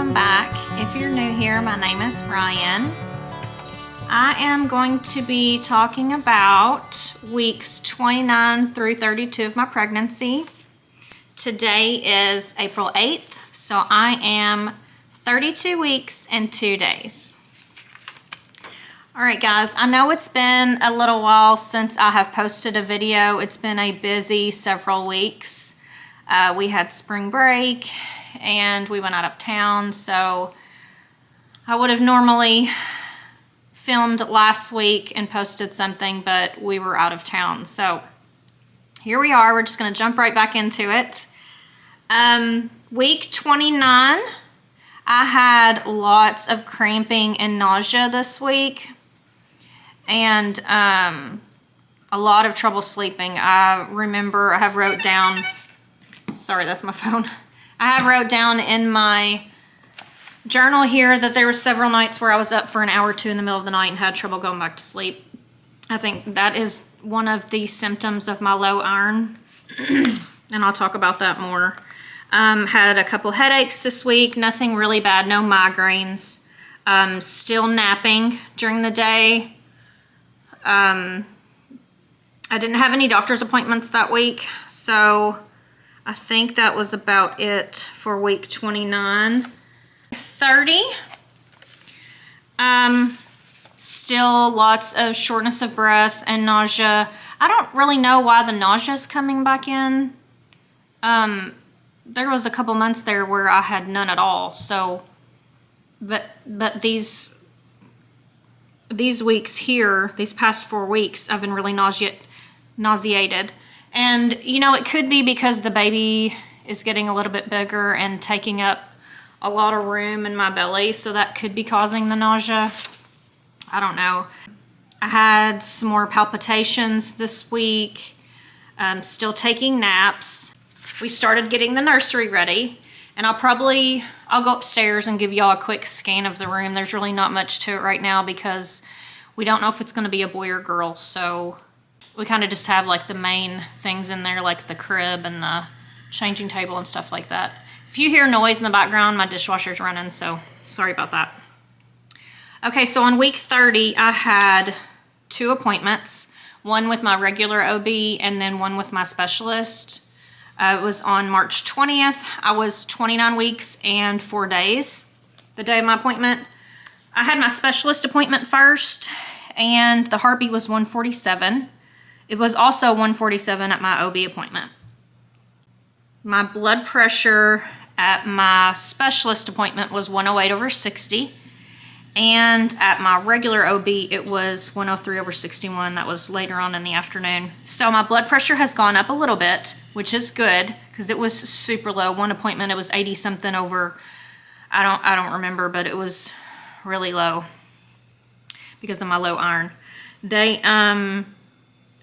welcome back. If you're new here, my name is Ryan. I am going to be talking about weeks 29 through 32 of my pregnancy. Today is April 8th, so I am 32 weeks and 2 days. All right, guys, I know it's been a little while since I have posted a video. It's been a busy several weeks. We had spring break and we went out of town, so I would have normally filmed last week and posted something, but we were out of town. So here we are. We're just going to jump right back into it. Week 29, I had lots of cramping and nausea this week, and a lot of trouble sleeping. I remember I have wrote down, sorry, that's my phone. I have wrote down in my journal here that there were several nights where I was up for an hour or two in the middle of the night and had trouble going back to sleep. I think that is one of the symptoms of my low iron, and I'll talk about that more. Had a couple headaches this week, nothing really bad, no migraines. Still napping during the day. I didn't have any doctor's appointments that week, so I think that was about it for week 29. 30, still lots of shortness of breath and nausea. I don't really know why the nausea is coming back in. There was a couple months there where I had none at all. So, but these weeks here, these past 4 weeks, I've been really nauseated. And, you know, it could be because the baby is getting a little bit bigger and taking up a lot of room in my belly, so that could be causing the nausea. I don't know. I had some more palpitations this week. Still taking naps. We started getting the nursery ready, and I'll go upstairs and give y'all a quick scan of the room. There's really not much to it right now because we don't know if it's gonna be a boy or girl, so we kind of just have like the main things in there, like the crib and the changing table and stuff like that. If you hear noise in the background, my dishwasher's running, so sorry about that. Okay, so on week 30, I had 2 appointments, one with my regular OB and then one with my specialist. It was on March 20th. I was 29 weeks and 4 days, the day of my appointment. I had my specialist appointment first, and the heartbeat was 147. It was also 147 at my OB appointment. My blood pressure at my specialist appointment was 108/60, and at my regular OB it was 103/61. That was later on in the afternoon. So my blood pressure has gone up a little bit, which is good because it was super low. One appointment it was 80 something over, I don't remember, but it was really low because of my low iron. They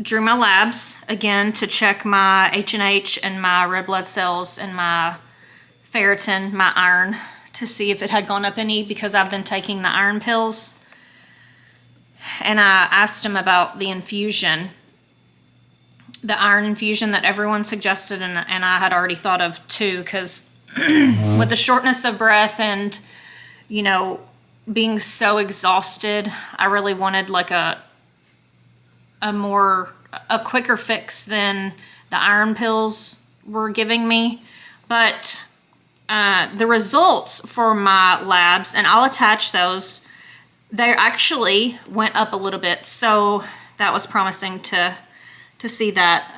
drew my labs again to check my H&H and my red blood cells and my ferritin, my iron, to see if it had gone up any because I've been taking the iron pills. And I asked them about the infusion, the iron infusion that everyone suggested, and I had already thought of too, because with the shortness of breath and, you know, being so exhausted, I really wanted like a quicker fix than the iron pills were giving me. But the results for my labs, and I'll attach those, they actually went up a little bit, so that was promising to see that.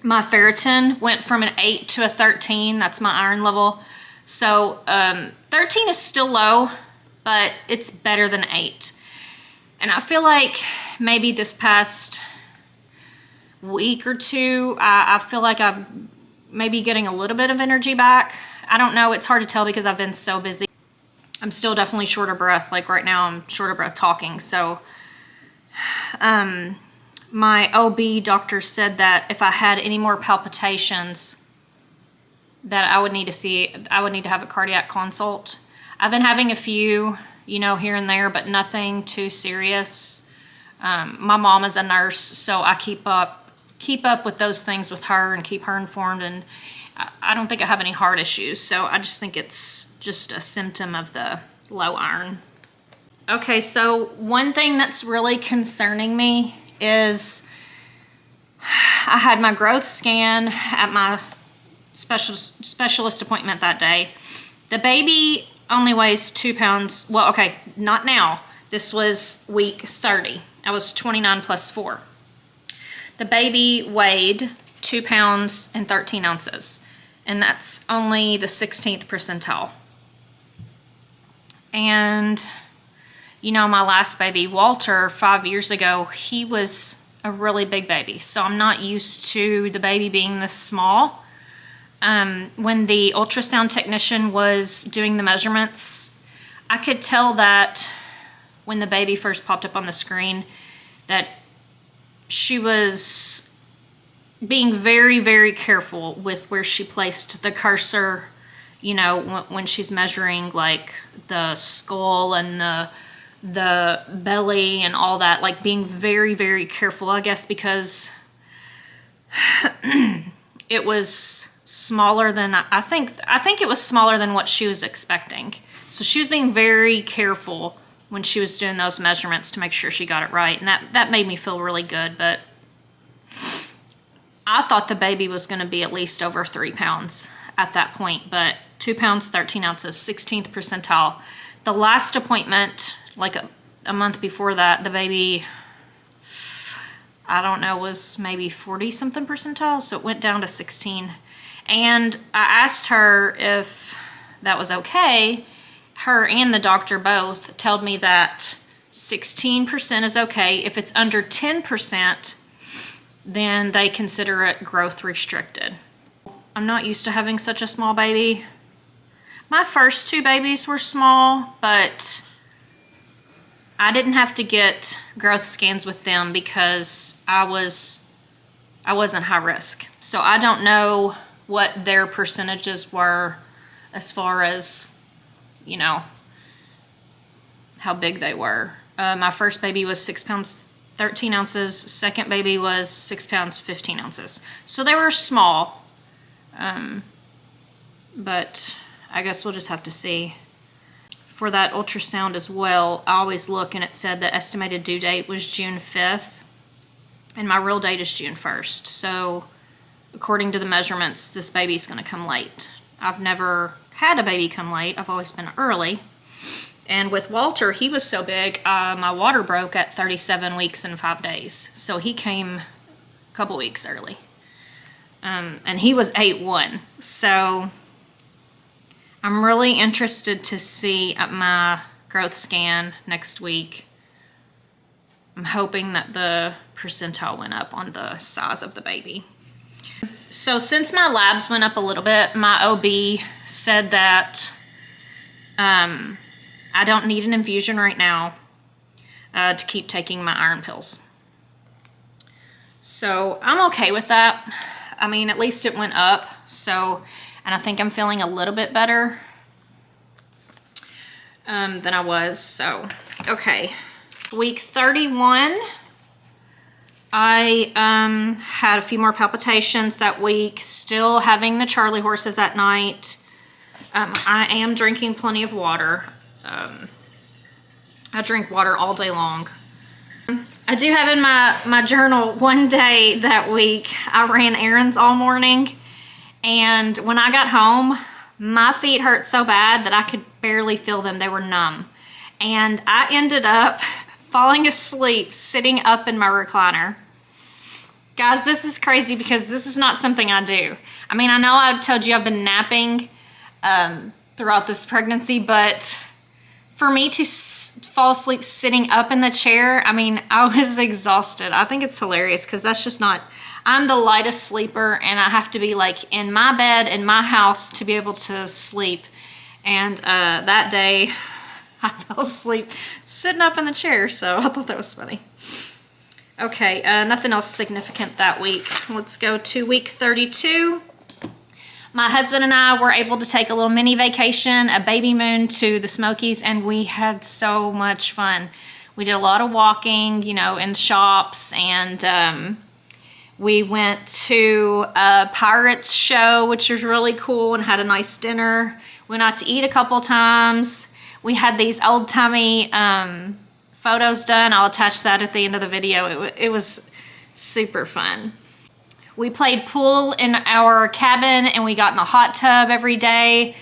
My ferritin went from an 8 to a 13. That's my iron level. So 13 is still low, but it's better than 8. And I feel like maybe this past week or two, I feel like I'm maybe getting a little bit of energy back. I don't know. It's hard to tell because I've been so busy. I'm still definitely short of breath. Like right now, I'm short of breath talking. So my OB doctor said that if I had any more palpitations, that I would need to have a cardiac consult. I've been having a few, you know, here and there, but nothing too serious. My mom is a nurse, so I keep up with those things with her and keep her informed. I don't think I have any heart issues, so I just think it's just a symptom of the low iron. Okay, so one thing that's really concerning me is I had my growth scan at my specialist appointment that day. The baby only weighs 2 pounds. Well, okay, not now. This was week 30. I was 29 plus 4. The baby weighed 2 pounds and 13 ounces, and that's only the 16th percentile. And, you know, my last baby, Walter, 5 years ago, he was a really big baby, so I'm not used to the baby being this small. When the ultrasound technician was doing the measurements, I could tell that when the baby first popped up on the screen that she was being very, very careful with where she placed the cursor, you know, when she's measuring like the skull and the belly and all that, like being very, very careful, I guess, because it was smaller than I think it was smaller than what she was expecting. So she was being very careful when she was doing those measurements to make sure she got it right, and that made me feel really good. But I thought the baby was going to be at least over 3 pounds at that point, but 2 pounds 13 ounces, 16th percentile. The last appointment, like a month before that, the baby, I don't know, was maybe 40 something percentile, so it went down to 16. And I asked her if that was okay. Her and the doctor both told me that 16% is okay. If it's under 10%, then they consider it growth restricted. I'm not used to having such a small baby. My first 2 babies were small, but I didn't have to get growth scans with them because I wasn't high risk. So I don't know what their percentages were as far as, you know, how big they were. My first baby was 6 pounds 13 ounces. Second baby was 6 pounds 15 ounces. So they were small, but I guess we'll just have to see. For that ultrasound as well, I always look and it said the estimated due date was June 5th, and my real date is June 1st. So according to the measurements, this baby's gonna come late. I've never had a baby come late. I've always been early. And with Walter, he was so big, my water broke at 37 weeks and 5 days. So he came a couple weeks early. And he was 8'1". So I'm really interested to see at my growth scan next week. I'm hoping that the percentile went up on the size of the baby. So since my labs went up a little bit, my OB said that I don't need an infusion right now to keep taking my iron pills. So I'm okay with that. I mean, at least it went up. So, and I think I'm feeling a little bit better than I was. So, okay. Week 31, I had a few more palpitations that week, still having the Charlie horses at night. I am drinking plenty of water. I drink water all day long. I do have in my journal one day that week I ran errands all morning, and when I got home, my feet hurt so bad that I could barely feel them. They were numb. And I ended up falling asleep sitting up in my recliner. Guys, this is crazy because this is not something I do. I mean, I know I've told you I've been napping throughout this pregnancy, but for me to fall asleep sitting up in the chair, I mean, I was exhausted. I think it's hilarious because that's just not, I'm the lightest sleeper and I have to be like in my bed in my house to be able to sleep. And that day I fell asleep sitting up in the chair, so I thought that was funny. Okay, nothing else significant that week. Let's go to week 32. My husband and I were able to take a little mini vacation, a baby moon, to the Smokies, and we had so much fun. We did a lot of walking, you know, in shops, and We went to a Pirates show, which was really cool, and had a nice dinner. We went out to eat a couple times. We had these old-timey photos done. I'll attach that at the end of the video. It was super fun. We played pool in our cabin, and we got in the hot tub every day.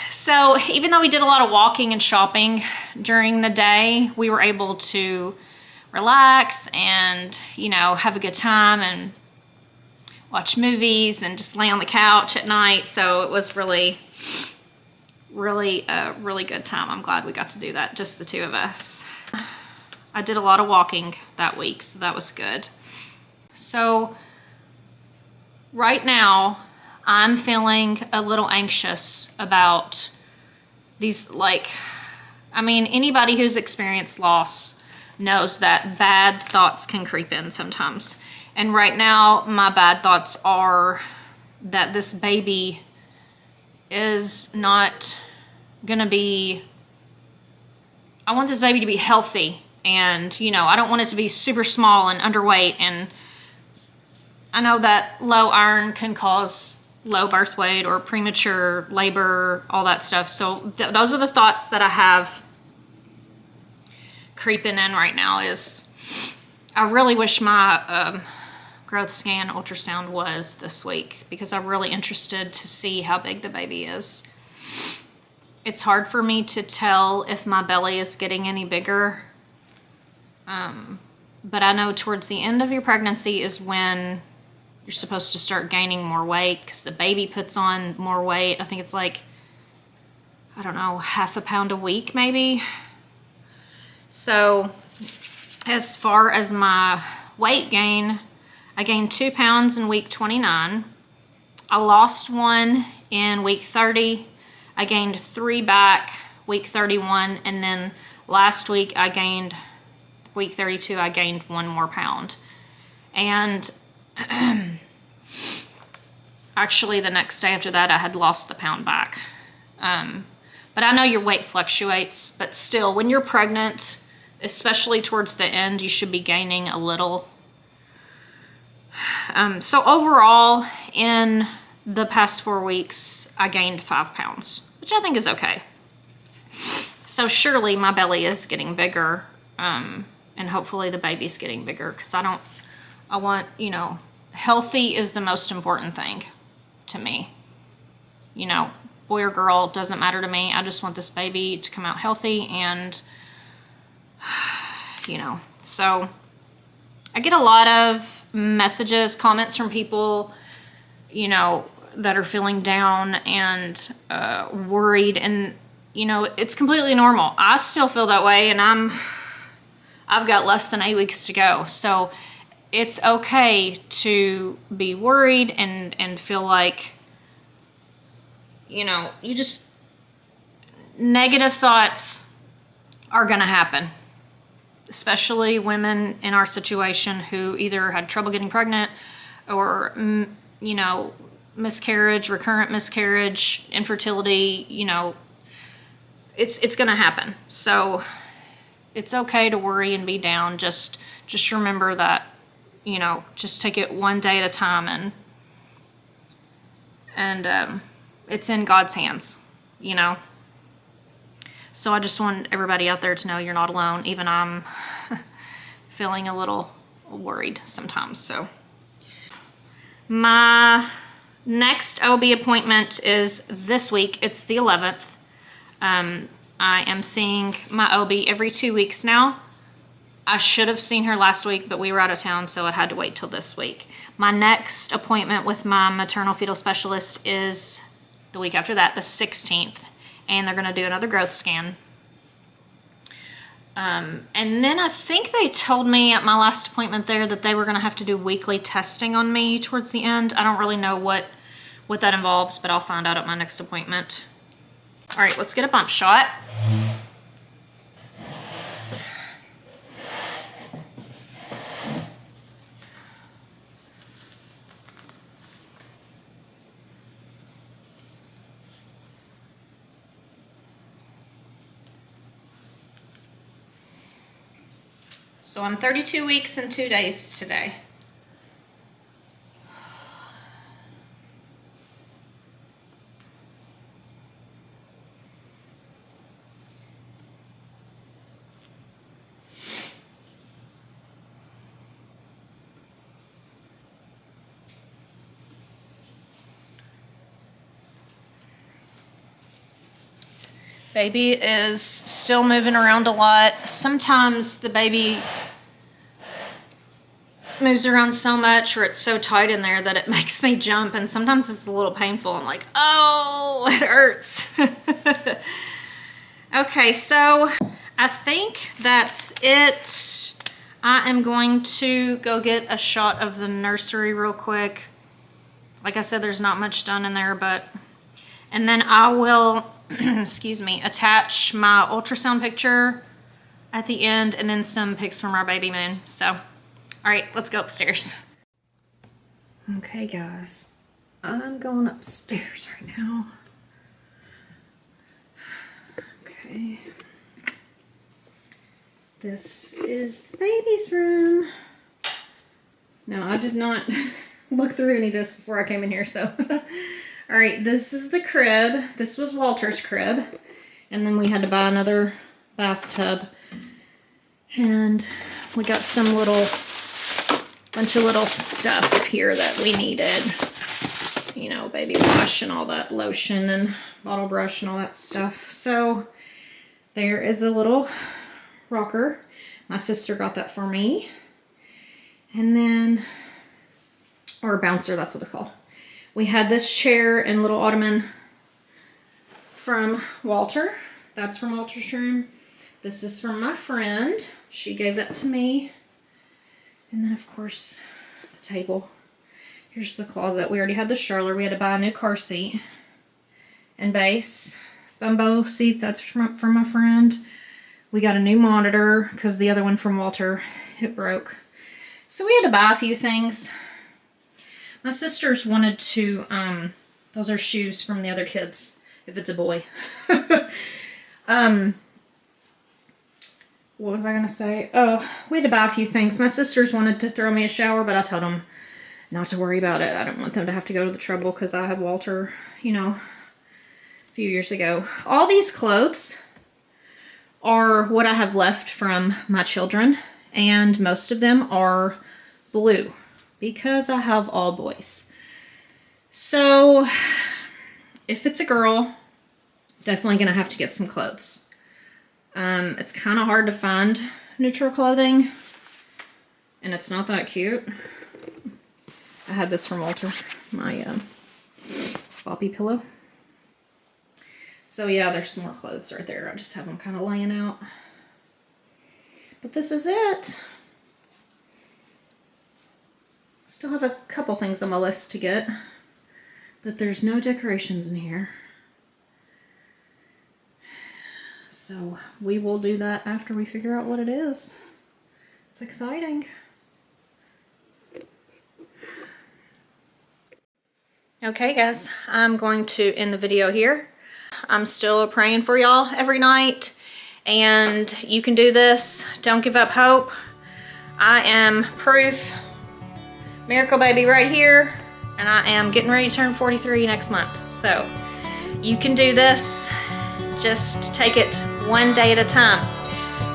So even though we did a lot of walking and shopping during the day, we were able to relax and, you know, have a good time and watch movies and just lay on the couch at night. So it was really a really good time. I'm glad we got to do that, just the two of us. I did a lot of walking that week, so that was good. So right now, I'm feeling a little anxious about these, like, I mean, anybody who's experienced loss knows that bad thoughts can creep in sometimes. And right now, my bad thoughts are that this baby is not gonna be, I want this baby to be healthy, and, you know, I don't want it to be super small and underweight, and I know that low iron can cause low birth weight or premature labor, all that stuff. So those are the thoughts that I have creeping in right now. Is I really wish my growth scan ultrasound was this week, because I'm really interested to see how big the baby is. It's hard for me to tell if my belly is getting any bigger. But I know towards the end of your pregnancy is when you're supposed to start gaining more weight, because the baby puts on more weight. I think it's like, I don't know, half a pound a week maybe. So as far as my weight gain, I gained 2 pounds in week 29. I lost 1 in week 30. I gained 3 back week 31. And then last week week 32, I gained 1 more pound. And actually the next day after that, I had lost the pound back. But I know your weight fluctuates, but still, when you're pregnant, especially towards the end, you should be gaining a little. So overall, in the past 4 weeks, I gained 5 pounds, which I think is okay. So surely my belly is getting bigger, and hopefully the baby's getting bigger, because I want, you know, healthy is the most important thing to me. You know, boy or girl, doesn't matter to me. I just want this baby to come out healthy, and, you know, so I get a lot of messages, comments from people, you know, that are feeling down and worried, and, you know, it's completely normal. I still feel that way, and I've got less than 8 weeks to go. So it's okay to be worried and feel like, you know, negative thoughts are gonna happen, especially women in our situation who either had trouble getting pregnant or, you know, miscarriage, recurrent miscarriage, infertility, you know, it's gonna happen. So it's okay to worry and be down. Just remember that, you know, just take it one day at a time, and it's in God's hands, you know. So I just want everybody out there to know you're not alone. Even I'm feeling a little worried sometimes. So my next OB appointment is this week. It's the 11th. I am seeing my OB every 2 weeks now. I should have seen her last week, but we were out of town, so I had to wait till this week. My next appointment with my maternal fetal specialist is the week after that, the 16th, and they're gonna do another growth scan. And then I think they told me at my last appointment there that they were gonna have to do weekly testing on me towards the end. I don't really know what that involves, but I'll find out at my next appointment. All right, let's get a bump shot. So I'm 32 weeks and 2 days today. Baby is still moving around a lot. Sometimes the baby moves around so much or it's so tight in there that it makes me jump, and sometimes it's a little painful. I'm like, oh, it hurts. Okay, so I think that's it. I am going to go get a shot of the nursery real quick. Like I said, there's not much done in there, and then I will, excuse me, attach my ultrasound picture at the end and then some pics from our baby moon. So, all right, let's go upstairs. Okay, guys, I'm going upstairs right now. Okay. This is the baby's room. Now, I did not look through any of this before I came in here, so. All right, this is the crib. This was Walter's crib. And then we had to buy another bathtub. And we got some bunch of little stuff here that we needed. You know, baby wash and all that, lotion and bottle brush and all that stuff. So there is a little rocker. My sister got that for me. And then, or bouncer, that's what it's called. We had this chair and little ottoman from Walter. That's from Walter's room. This is from my friend. She gave that to me. And then, of course, the table. Here's the closet. We already had the stroller. We had to buy a new car seat and base. Bumbo seat, that's from my friend. We got a new monitor because the other one from Walter, it broke. So we had to buy a few things. My sisters wanted to, those are shoes from the other kids, if it's a boy. What was I going to say? Oh, we had to buy a few things. My sisters wanted to throw me a shower, but I told them not to worry about it. I don't want them to have to go to the trouble because I had Walter, you know, a few years ago. All these clothes are what I have left from my children, and most of them are blue because I have all boys. So if it's a girl, definitely going to have to get some clothes. It's kind of hard to find neutral clothing, and it's not that cute. I had this from Walter, my floppy pillow. So yeah, there's some more clothes right there. I just have them kind of laying out. But this is it. Still have a couple things on my list to get, but there's no decorations in here. So we will do that after we figure out what it is. It's exciting. Okay guys, I'm going to end the video here. I'm still praying for y'all every night, and you can do this. Don't give up hope. I am proof. Miracle baby right here, and I am getting ready to turn 43 next month. So you can do this. Just take it one day at a time.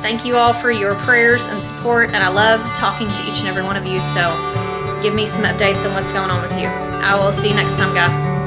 Thank you all for your prayers and support, and I love talking to each and every one of you. So give me some updates on what's going on with you. I will see you next time, guys.